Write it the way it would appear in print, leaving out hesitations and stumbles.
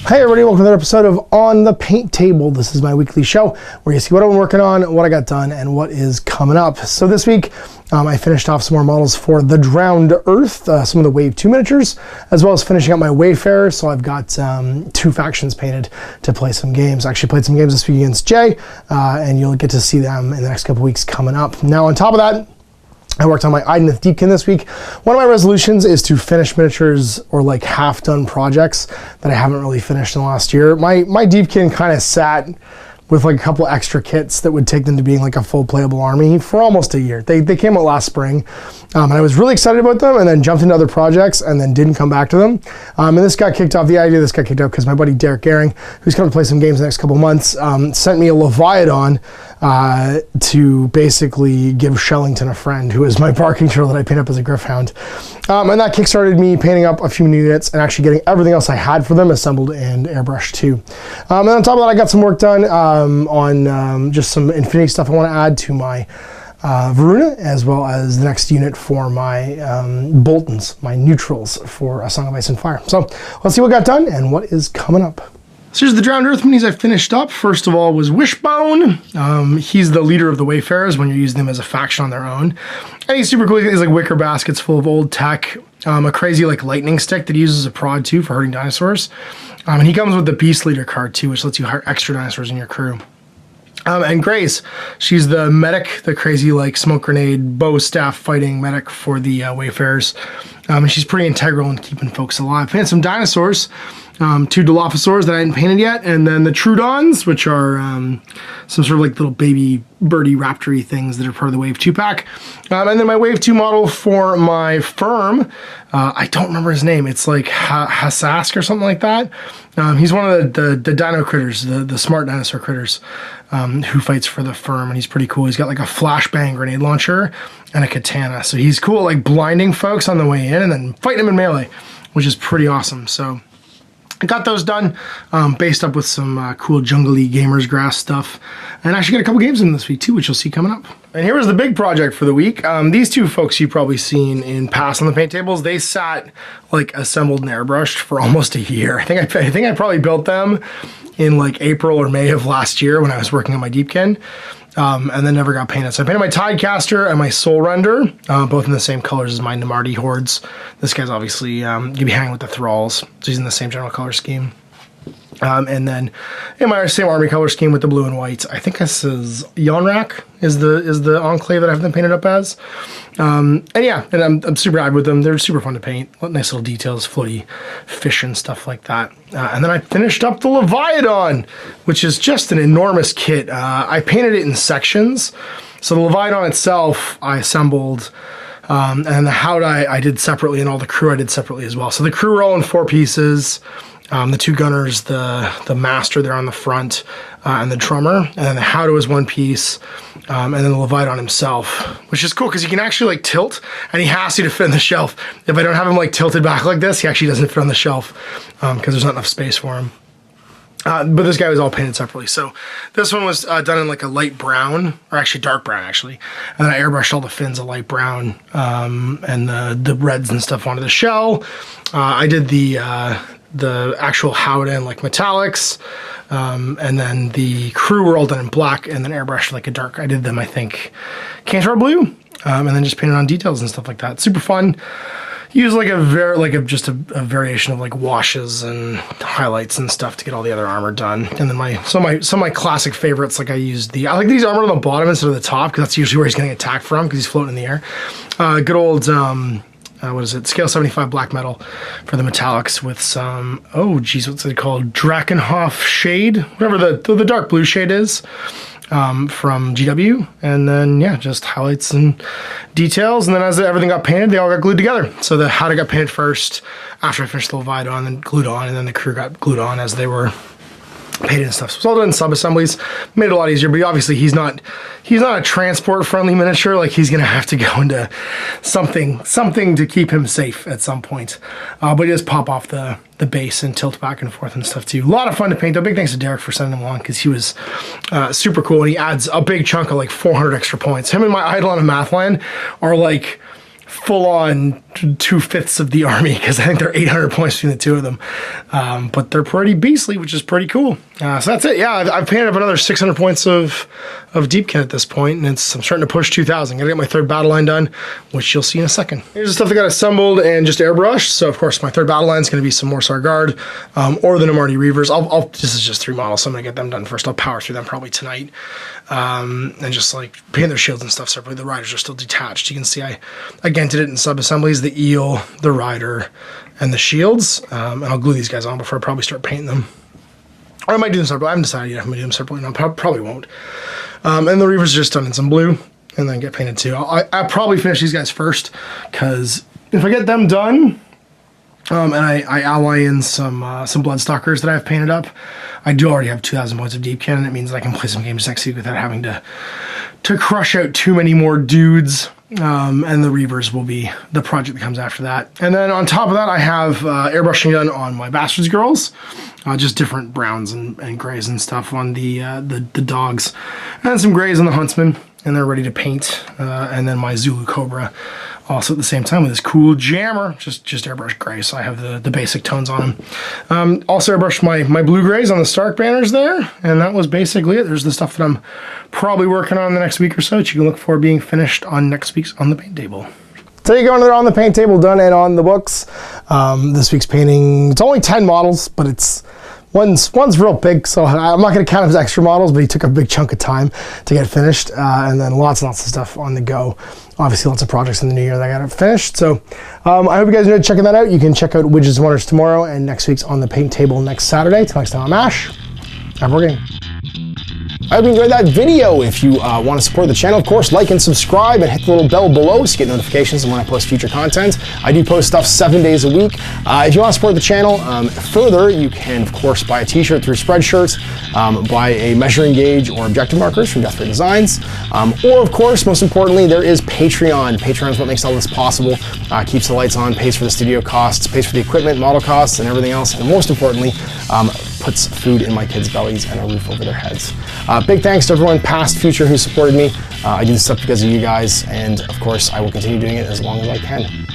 Hey everybody, welcome to another episode of On the Paint Table. This is my weekly show where you see what I've been working on, what I got done, and what is coming up. So this week, I finished off some more models for the Drowned Earth, some of the Wave 2 miniatures, as well as finishing up my Wayfarer. So I've got two factions painted to play some games. I actually played some games this week against Jay, and you'll get to see them in the next couple weeks coming up. Now on top of that, I worked on my Idoneth Deepkin this week. One of my resolutions is to finish miniatures or like half-done projects that I haven't really finished in the last year. My Deepkin kind of sat with like a couple extra kits that would take them to being like a full playable army for almost a year. They came out last spring, and I was really excited about them, and then jumped into other projects and then didn't come back to them. And this got kicked off. The idea of this got kicked off because my buddy Derek Gehring, who's coming to play some games the next couple months, sent me a Leviathan to basically give Shellington a friend, who is my barking turtle that I paint up as a Gryph-hound. And that kickstarted me painting up a few new units and actually getting everything else I had for them assembled and airbrushed too. And on top of that, I got some work done on just some Infinity stuff I want to add to my Varuna, as well as the next unit for my Boltons, my neutrals for A Song of Ice and Fire. So let's see what got done and what is coming up. So here's the Drowned Earth minis I finished up. First of all was Wishbone. He's the leader of the Wayfarers when you're using them as a faction on their own. And he's super cool. He's like wicker baskets full of old tech. A crazy like lightning stick that he uses as a prod too for hurting dinosaurs. And he comes with the Beast Leader card too, which lets you hire extra dinosaurs in your crew. And Grace, she's the medic, the crazy like smoke grenade, bow staff fighting medic for the Wayfarers. And she's pretty integral in keeping folks alive. Painted some dinosaurs, two Dilophosaurs that I hadn't painted yet, and then the Troodons, which are some sort of like little baby birdie raptory things that are part of the Wave 2 pack. And then my Wave 2 model for my Firm, I don't remember his name. It's like Hasask or something like that. He's one of the dino critters, the smart dinosaur critters, who fights for the Firm, and he's pretty cool. He's got like a flashbang grenade launcher and a katana. So he's cool, like blinding folks on the way in and then fighting them in melee, which is pretty awesome. So I got those done, based up with some cool jungly gamers grass stuff, and actually got a couple games in this week too, which you'll see coming up. And here was the big project for the week. These two folks you've probably seen in past on the paint tables. They sat like assembled and airbrushed for almost a year. I think I probably built them in like April or May of last year when I was working on my Deepkin. And then never got painted. So I painted my Tidecaster and my Soul Render, both in the same colors as my Namarti Hordes. This guy's obviously, you'd be hanging with the Thralls, so he's in the same general color scheme. And then in my same army color scheme with the blue and white, I think this is Yonrak is the Enclave that I have them painted up as. And yeah, and I'm super happy with them. They're super fun to paint. Nice little details, floaty fish and stuff like that. And then I finished up the Leviathan, which is just an enormous kit. I painted it in sections. So the Leviathan itself, I assembled, and the Hound I did separately, and all the crew I did separately as well. So the crew were all in 4 pieces. The 2 gunners, the master there on the front, and the drummer, and then the Howdah was 1 piece, and then the Leviathan himself, which is cool because he can actually like tilt, and he has to fit on the shelf. If I don't have him like tilted back like this, he actually doesn't fit on the shelf because there's not enough space for him. But this guy was all painted separately. So this one was done in like a light brown, or actually dark brown actually. And then I airbrushed all the fins a light brown, and the reds and stuff onto the shell. I did the actual Howdah in like metallics, and then the crew were all done in black and then airbrushed like a dark. I did them, I think, Cantor blue, and then just painted on details and stuff like that. Super fun. Use like just a variation of like washes and highlights and stuff to get all the other armor done. And then some of my classic favorites, like I like these armor on the bottom instead of the top because that's usually where he's getting attacked from because he's floating in the air. Good old what is it? Scale 75 black metal for the metallics with some, oh geez, what's it called? Drakenhof shade, whatever the dark blue shade is, from GW. And then, yeah, just highlights and details. And then as everything got painted, they all got glued together. So the Howdah got painted first after I finished the Leviathan, then glued on, and then the crew got glued on as they were painted and stuff. So it's all done in sub-assemblies. Made it a lot easier, but obviously he's not a transport-friendly miniature. Like he's gonna have to go into something to keep him safe at some point. But he does pop off the base and tilt back and forth and stuff too. A lot of fun to paint though. Big thanks to Derek for sending him along because he was super cool, and he adds a big chunk of like 400 extra points. Him and my Eidolon of Mathland are like full-on 2/5 of the army, because I think they're 800 points between the two of them. But they're pretty beastly, which is pretty cool. So that's it. Yeah, I've painted up another 600 points of Deepkin at this point, and I'm starting to push 2,000. Gotta get my third battle line done, which you'll see in a second. Here's the stuff that got assembled and just airbrushed. So of course my third battle line is going to be some more Sargard, or the Namarti Reavers. This is just 3 models, so I'm gonna get them done first. I'll power through them probably tonight, and just like paint their shields and stuff separately. The riders are still detached. You can see I again did it in sub-assemblies: the eel, the rider, and the shields. And I'll glue these guys on before I probably start painting them. Or I might do them separately. I haven't decided yet if I'm gonna do them separately. No, probably won't. And the Reavers are just done in some blue, and then get painted too. I'll probably finish these guys first, because if I get them done, and I ally in some Bloodstalkers that I've painted up, I do already have 2,000 points of Deepkin, and it means that I can play some games next week without having to crush out too many more dudes. And the Reavers will be the project that comes after that. And then on top of that, I have airbrushing done on my Bastards Girls, just different browns and grays and stuff on the dogs, and some grays on the Huntsman, and they're ready to paint. And then my Zulu Cobra also at the same time with this cool jammer, just airbrush gray, so I have the basic tones on him. Also airbrushed my blue grays on the Stark banners there, and that was basically it. There's the stuff that I'm probably working on the next week or so that you can look for being finished on next week's On the Paint Table. So you go on the paint table, done and on the books. This week's painting, it's only 10 models, but one's real big, so I'm not going to count him as extra models, but he took a big chunk of time to get finished, and then lots and lots of stuff on the go. Obviously, lots of projects in the new year that I got it finished. So I hope you guys enjoyed checking that out. You can check out Widgets and Wonders tomorrow, and next week's On the Paint Table next Saturday. Till next time, I'm Ash. Have a game. I hope you enjoyed that video. If you want to support the channel, of course, like and subscribe and hit the little bell below so you get notifications when I post future content. I do post stuff 7 days a week. If you want to support the channel further, you can, of course, buy a t-shirt through Spreadshirt, buy a measuring gauge or objective markers from Death Ray Designs, or, of course, most importantly, there is Patreon. Patreon is what makes all this possible, keeps the lights on, pays for the studio costs, pays for the equipment, model costs, and everything else, and most importantly, puts food in my kids' bellies and a roof over their heads. Big thanks to everyone, past, future, who supported me. I do this stuff because of you guys, and of course, I will continue doing it as long as I can.